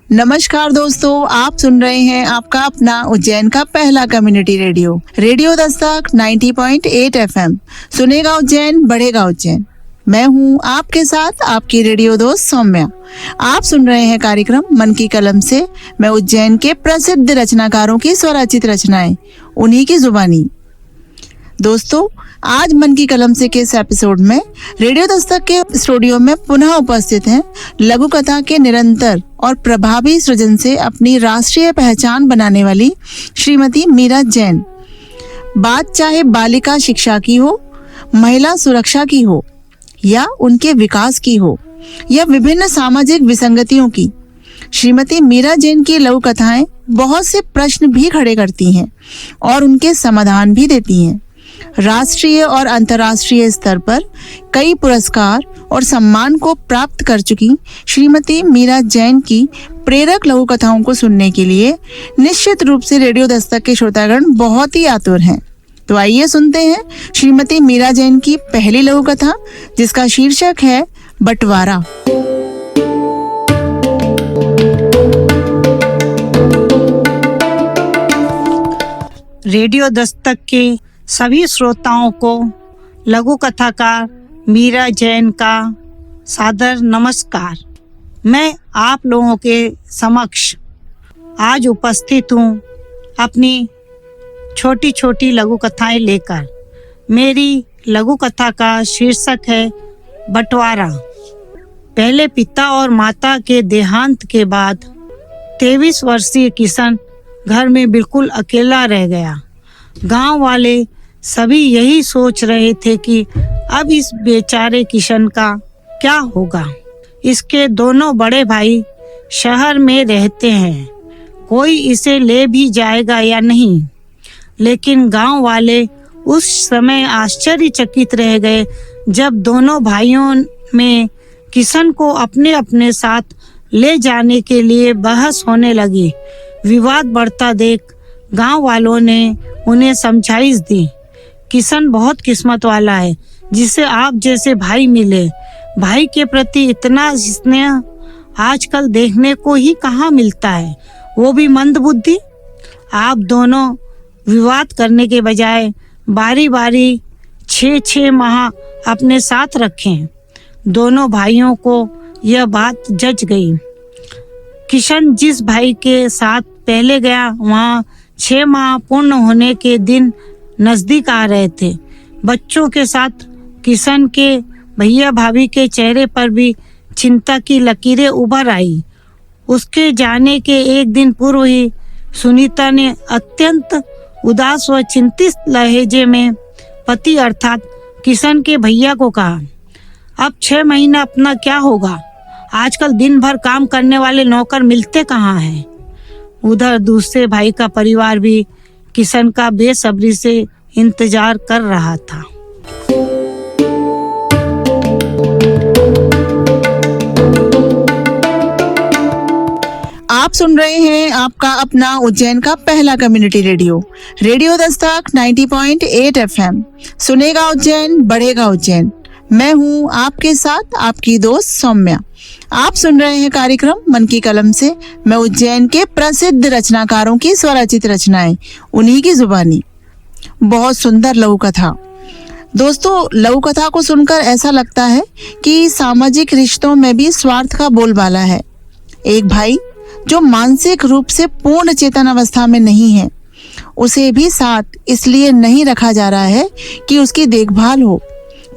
नमस्कार दोस्तों, आप सुन रहे हैं आपका अपना उज्जैन का पहला कम्युनिटी रेडियो दस्तक 90.8 FM। सुनेगा उज्जैन, बढ़ेगा उज्जैन। मैं हूं आपके साथ आपकी रेडियो दोस्त सौम्या। आप सुन रहे हैं कार्यक्रम मन की कलम से। मैं उज्जैन के प्रसिद्ध रचनाकारों की स्वरचित रचनाएं, उन्हीं की जुबानी। दोस्तों, आज मन की कलम से के इस एपिसोड में रेडियो दस्तक के स्टूडियो में पुनः उपस्थित हैं लघु कथा के निरंतर और प्रभावी सृजन से अपनी राष्ट्रीय पहचान बनाने वाली श्रीमती मीरा जैन। बात चाहे बालिका शिक्षा की हो, महिला सुरक्षा की हो, या उनके विकास की हो, या विभिन्न सामाजिक विसंगतियों की, श्रीमती मीरा जैन की लघु कथाएं बहुत से प्रश्न भी खड़े करती हैं और उनके समाधान भी देती हैं। राष्ट्रीय और अंतर्राष्ट्रीय स्तर पर कई पुरस्कार और सम्मान को प्राप्त कर चुकी श्रीमती मीरा जैन की प्रेरक लघु कथाओं को सुनने के लिए निश्चित रूप से रेडियो दस्तक के श्रोतागण बहुत ही आतुर हैं। तो आइए सुनते हैं श्रीमती मीरा जैन की पहली लघु कथा, जिसका शीर्षक है बंटवारा। रेडियो दस्तक के सभी श्रोताओं को लघु कथाकार मीरा जैन का सादर नमस्कार। मैं आप लोगों के समक्ष आज उपस्थित हूँ अपनी छोटी छोटी लघु कथाएं लेकर। मेरी लघु कथा का शीर्षक है बंटवारा। पहले पिता और माता के देहांत के बाद 23 वर्षीय किशन घर में बिल्कुल अकेला रह गया। गांव वाले सभी यही सोच रहे थे कि अब इस बेचारे किशन का क्या होगा। इसके दोनों बड़े भाई शहर में रहते हैं, कोई इसे ले भी जाएगा या नहीं। लेकिन गांव वाले उस समय आश्चर्यचकित रह गए जब दोनों भाइयों में किशन को अपने अपने साथ ले जाने के लिए बहस होने लगी। विवाद बढ़ता देख गांव वालों ने उन्हें समझाइश दी। किशन बहुत किस्मत वाला है, जिसे आप जैसे भाई मिले। भाई के प्रति इतना स्नेह आजकल देखने को ही कहाँ मिलता है, वो भी मंदबुद्धि। आप दोनों विवाद करने के बजाय बारी बारी 6-6 माह अपने साथ रखें। दोनों भाइयों को यह बात जच गई। किशन जिस भाई के साथ पहले गया, वहाँ 6 माह पूर्ण होने के दिन नजदीक आ रहे थे। बच्चों के साथ किशन के भैया भाभी के चेहरे पर भी चिंता की लकीरें उभर आई। उसके जाने के एक दिन पूर्व ही सुनीता ने अत्यंत उदास व चिंतित लहजे में पति अर्थात किशन के भैया को कहा, अब 6 महीना अपना क्या होगा? आजकल दिन भर काम करने वाले नौकर मिलते कहाँ हैं? उधर दूसरे भाई का परिवार भी किशन का बेसब्री से इंतजार कर रहा था। आप सुन रहे हैं आपका अपना उज्जैन का पहला कम्युनिटी रेडियो दस्तक 90.8 FM। सुनेगा उज्जैन, बढ़ेगा उज्जैन। मैं हूं आपके साथ आपकी दोस्त सौम्या। आप सुन रहे हैं कार्यक्रम मन की कलम से। मैं उज्जैन के प्रसिद्ध रचनाकारों की स्वरचित रचनाएं, उन्हीं की जुबानी। बहुत सुंदर लघु कथा। दोस्तों, लघु कथा को सुनकर ऐसा लगता है कि सामाजिक रिश्तों में भी स्वार्थ का बोलबाला है। एक भाई जो मानसिक रूप से पूर्ण चेतन अवस्था में नहीं है, उसे भी साथ इसलिए नहीं रखा जा रहा है कि उसकी देखभाल हो,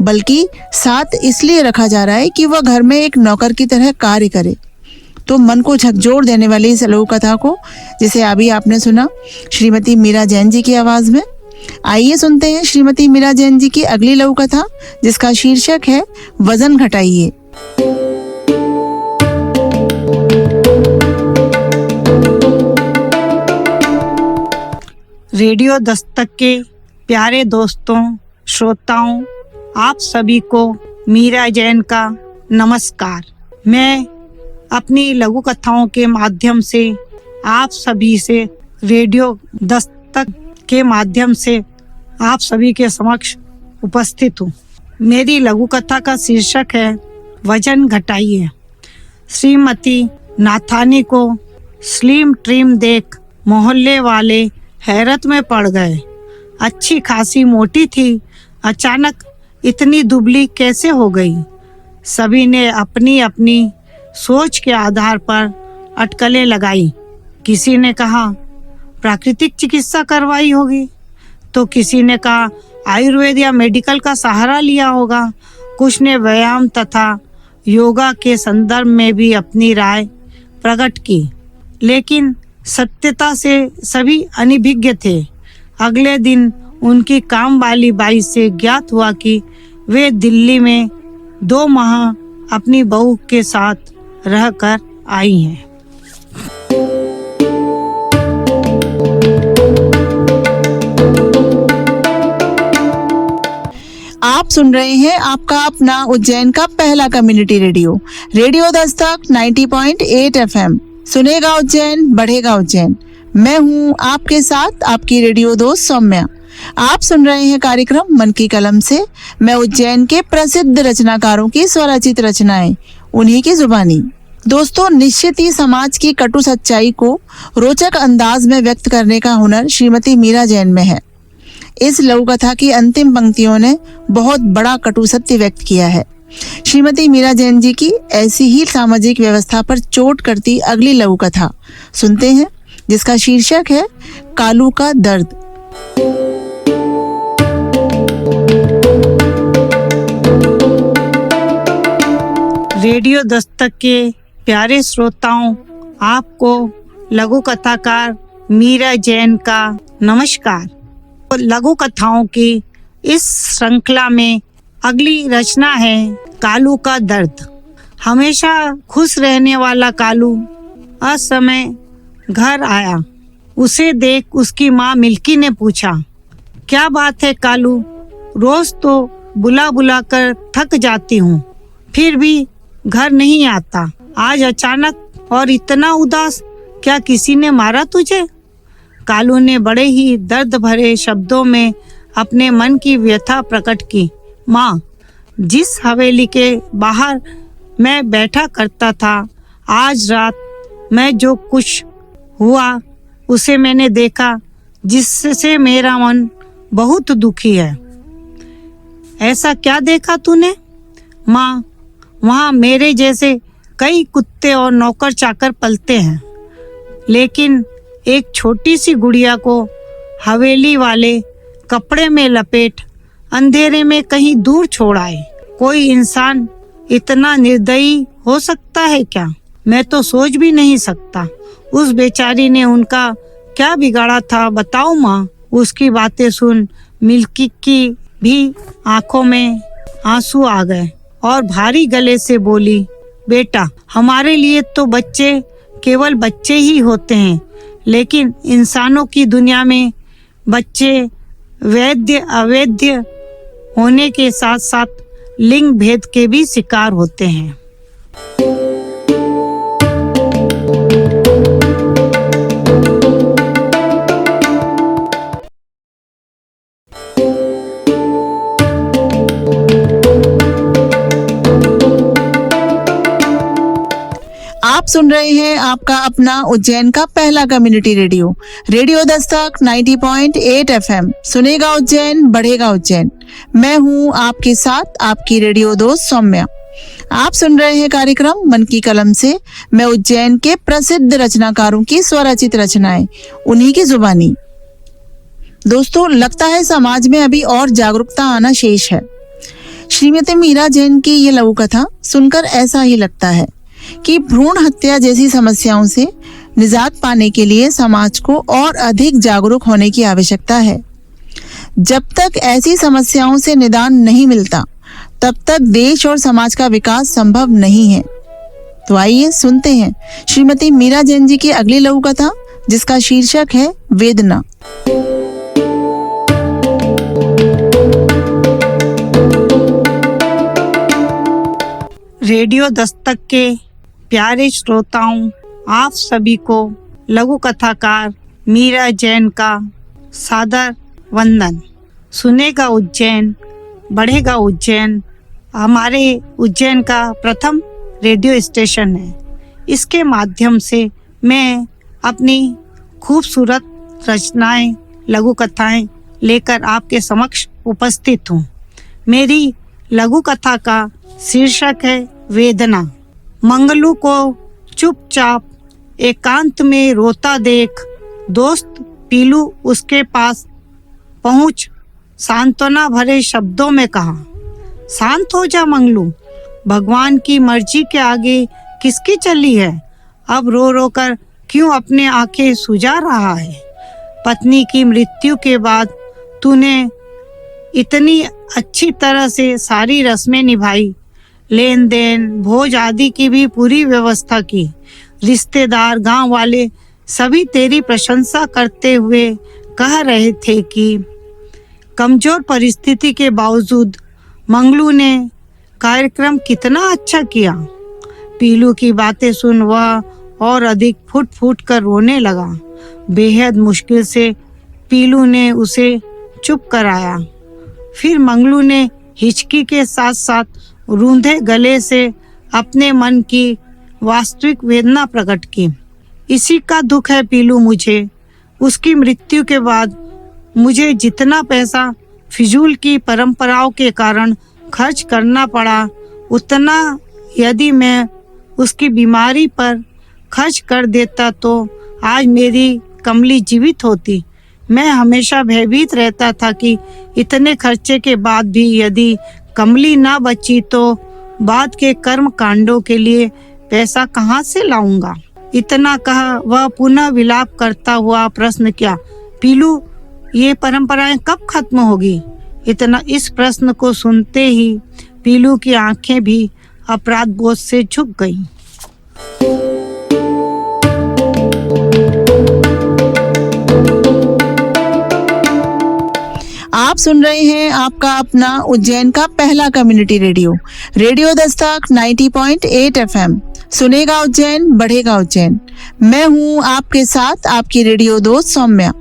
बल्कि साथ इसलिए रखा जा रहा है कि वह घर में एक नौकर की तरह कार्य करे। तो मन को झकझोर देने वाली इस लघु कथा को, जिसे अभी आपने सुना श्रीमती मीरा जैन जी की आवाज में, आइए सुनते हैं श्रीमती मीरा जैन जी की अगली लघु कथा, जिसका शीर्षक है वजन घटाइए। रेडियो दस्तक के प्यारे दोस्तों, श्रोताओं, आप सभी को मीरा जैन का नमस्कार। मैं अपनी लघु कथाओं के माध्यम से आप सभी से रेडियो दस्तक के माध्यम से आप सभी के समक्ष उपस्थित हूँ। मेरी लघु कथा का शीर्षक है वजन घटाइए। श्रीमती नाथानी को स्लिम ट्रिम देख मोहल्ले वाले हैरत में पड़ गए। अच्छी खासी मोटी थी, अचानक इतनी दुबली कैसे हो गई? सभी ने अपनी अपनी सोच के आधार पर अटकलें लगाई। किसी ने कहा प्राकृतिक चिकित्सा करवाई होगी, तो किसी ने कहा आयुर्वेद या मेडिकल का सहारा लिया होगा। कुछ ने व्यायाम तथा योगा के संदर्भ में भी अपनी राय प्रकट की, लेकिन सत्यता से सभी अनभिज्ञ थे। अगले दिन उनकी काम वाली बाई से ज्ञात हुआ कि वे दिल्ली में 2 माह अपनी बहू के साथ रहकर आई हैं। आप सुन रहे हैं आपका अपना उज्जैन का पहला community radio, radio Dastak 90.8 FM। सुनेगा उज्जैन, बढ़ेगा उज्जैन। मैं हूं आपके साथ आपकी रेडियो दोस्त सौम्या। आप सुन रहे हैं कार्यक्रम मन की कलम से। मैं उज्जैन के प्रसिद्ध रचनाकारों की स्वरचित रचनाएं, उन्हीं की जुबानी। दोस्तों, निश्चित ही समाज की कटु सच्चाई को रोचक अंदाज में व्यक्त करने का हुनर श्रीमती मीरा जैन में है। इस लघु कथा की अंतिम पंक्तियों ने बहुत बड़ा कटु सत्य व्यक्त किया है। श्रीमती मीरा जैन जी की ऐसी ही सामाजिक व्यवस्था पर चोट करती अगली लघु कथा सुनते हैं, जिसका शीर्षक है कालू का दर्द। रेडियो दस्तक के प्यारे श्रोताओं, आपको लघु कथाकार मीरा जैन का नमस्कार। लघु कथाओं की इस श्रृंखला में अगली रचना है कालू का दर्द। हमेशा खुश रहने वाला कालू असमय घर आया। उसे देख उसकी माँ मिल्की ने पूछा, क्या बात है कालू, रोज तो बुला बुला कर थक जाती हूँ, फिर भी घर नहीं आता, आज अचानक और इतना उदास, क्या किसी ने मारा तुझे? कालू ने बड़े ही दर्द भरे शब्दों में अपने मन की व्यथा प्रकट की। माँ, जिस हवेली के बाहर मैं बैठा करता था, आज रात मैं जो कुछ हुआ उसे मैंने देखा, जिससे मेरा मन बहुत दुखी है। ऐसा क्या देखा तूने? माँ, वहाँ मेरे जैसे कई कुत्ते और नौकर चाकर पलते हैं, लेकिन एक छोटी सी गुड़िया को हवेली वाले कपड़े में लपेट अंधेरे में कहीं दूर छोड़ आए। कोई इंसान इतना निर्दयी हो सकता है क्या? मैं तो सोच भी नहीं सकता। उस बेचारी ने उनका क्या बिगाड़ा था, बताओ माँ। उसकी बातें सुन मिल्की की भी आंखों में आंसू आ गए और भारी गले से बोली, बेटा, हमारे लिए तो बच्चे केवल बच्चे ही होते हैं, लेकिन इंसानों की दुनिया में बच्चे वैद्य अवैध होने के साथ साथ लिंग भेद के भी शिकार होते हैं। आप सुन रहे हैं आपका अपना उज्जैन का पहला community radio, radio Dastak 90.8 FM। सुनेगा उज्जैन, बढ़ेगा उज्जैन। मैं हूं आपके साथ आपकी रेडियो दोस्त सौम्या। आप सुन रहे हैं कार्यक्रम मन की कलम से। मैं उज्जैन के प्रसिद्ध रचनाकारों की स्वरचित रचनाएं, उन्हीं की जुबानी। दोस्तों, लगता है समाज में अभी और जागरूकता आना शेष है। श्रीमती मीरा जैन की ये लघु कथा सुनकर ऐसा ही लगता है कि भ्रूण हत्या जैसी समस्याओं से निजात पाने के लिए समाज को और अधिक जागरूक होने की आवश्यकता है। जब तक ऐसी समस्याओं से निदान नहीं मिलता, तब तक देश और समाज का विकास संभव नहीं है। तो आइए सुनते हैं श्रीमती मीरा जैन जी की अगली लघु कथा, जिसका शीर्षक है वेदना। रेडियो दस्तक के प्यारे श्रोताओं, आप सभी को लघु कथाकार मीरा जैन का सादर वंदन। सुनेगा उज्जैन, बढ़ेगा उज्जैन हमारे उज्जैन का प्रथम रेडियो स्टेशन है। इसके माध्यम से मैं अपनी खूबसूरत रचनाएं, लघु कथाएं लेकर आपके समक्ष उपस्थित हूँ। मेरी लघु कथा का शीर्षक है वेदना। मंगलू को चुपचाप एकांत में रोता देख दोस्त पीलू उसके पास पहुंच सांत्वना भरे शब्दों में कहा, शांत हो जा मंगलू, भगवान की मर्जी के आगे किसकी चली है? अब रो रो कर क्यों अपने आंखें सुजा रहा है? पत्नी की मृत्यु के बाद तूने इतनी अच्छी तरह से सारी रस्में निभाई, लेन देन भोज आदि की भी पूरी व्यवस्था की। रिश्तेदार, गांव वाले सभी तेरी प्रशंसा करते हुए कह रहे थे कि कमजोर परिस्थिति के बावजूद मंगलू ने कार्यक्रम कितना अच्छा किया। पीलू की बातें सुन वह और अधिक फुट फुट कर रोने लगा। बेहद मुश्किल से पीलू ने उसे चुप कराया। फिर मंगलू ने हिचकी के साथ साथ रूंधे गले से अपने मन की वास्तविक वेदना प्रकट की। इसी का दुख है पीलू मुझे। उसकी मृत्यु के बाद मुझे जितना पैसा फिजूल की परंपराओं के कारण खर्च करना पड़ा, उतना यदि मैं उसकी बीमारी पर खर्च कर देता तो आज मेरी कमली जीवित होती। मैं हमेशा भयभीत रहता था कि इतने खर्चे के बाद भी यदि कमली ना बची तो बाद के कर्म कांडों के लिए पैसा कहाँ से लाऊंगा। इतना कहा वह पुनः विलाप करता हुआ प्रश्न किया, पीलू ये परंपराएं कब खत्म होगी? इस प्रश्न को सुनते ही पीलू की आंखें भी अपराध बोध से झुक गईं। आप सुन रहे हैं आपका अपना उज्जैन का पहला community radio, radio Dastak 90.8 FM। सुनेगा उज्जैन, बढ़ेगा उज्जैन। मैं हूं आपके साथ आपकी रेडियो दोस्त सौम्या।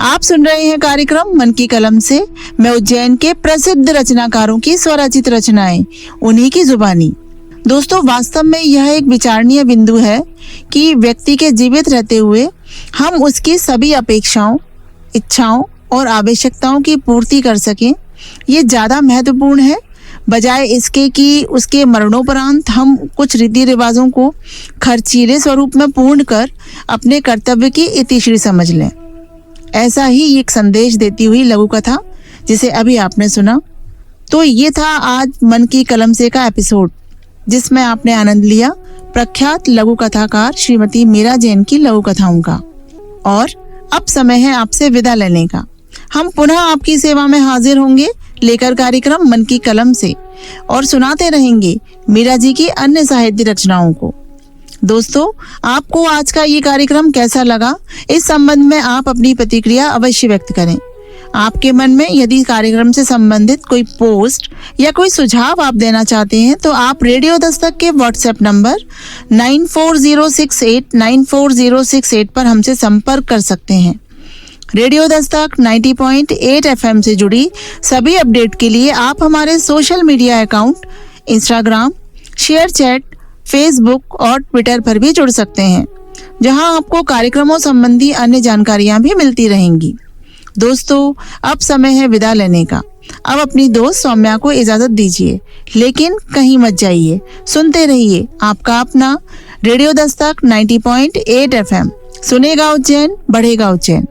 आप सुन रहे हैं कार्यक्रम मन की कलम से। मैं उज्जैन के प्रसिद्ध रचनाकारों की स्वरचित रचनाएं, उन्हीं की जुबानी। दोस्तों, वास्तव में यह एक विचारणीय बिंदु है कि व्यक्ति के जीवित रहते हुए हम उसकी सभी अपेक्षाओं, इच्छाओं और आवश्यकताओं की पूर्ति कर सकें। ये ज़्यादा महत्वपूर्ण है बजाय इसके कि उसके मरणोपरांत हम कुछ रीति रिवाजों को खर्चीले स्वरूप में पूर्ण कर अपने कर्तव्य की इतिश्री समझ लें। ऐसा ही एक संदेश देती हुई लघु कथा जिसे अभी आपने सुना। तो ये था आज मन की कलम से का एपिसोड, जिसमें आपने आनंद लिया प्रख्यात लघु कथाकार श्रीमती मीरा जैन की लघु कथाओं का। और अब समय है आपसे विदा लेने का। हम पुनः आपकी सेवा में हाजिर होंगे लेकर कार्यक्रम मन की कलम से, और सुनाते रहेंगे मीरा जी की अन्य साहित्य रचनाओं को। दोस्तों, आपको आज का ये कार्यक्रम कैसा लगा, इस संबंध में आप अपनी प्रतिक्रिया अवश्य व्यक्त करें। आपके मन में यदि कार्यक्रम से संबंधित कोई पोस्ट या कोई सुझाव आप देना चाहते हैं तो आप रेडियो दस्तक के व्हाट्सएप नंबर 9406894068 पर हमसे संपर्क कर सकते हैं। रेडियो दस्तक 90.8 FM से जुड़ी सभी अपडेट के लिए आप हमारे social media account Instagram, share chat, Facebook और ट्विटर पर भी जुड़ सकते हैं, जहां आपको कार्यक्रमों संबंधी अन्य जानकारियां भी मिलती रहेंगी। दोस्तों, अब समय है विदा लेने का। अब अपनी दोस्त सौम्या को इजाजत दीजिए, लेकिन कहीं मत जाइए। सुनते रहिए आपका अपना रेडियो दस्तक 90.8 FM। सुनेगा उज्जैन, बढ़ेगा उज्जैन।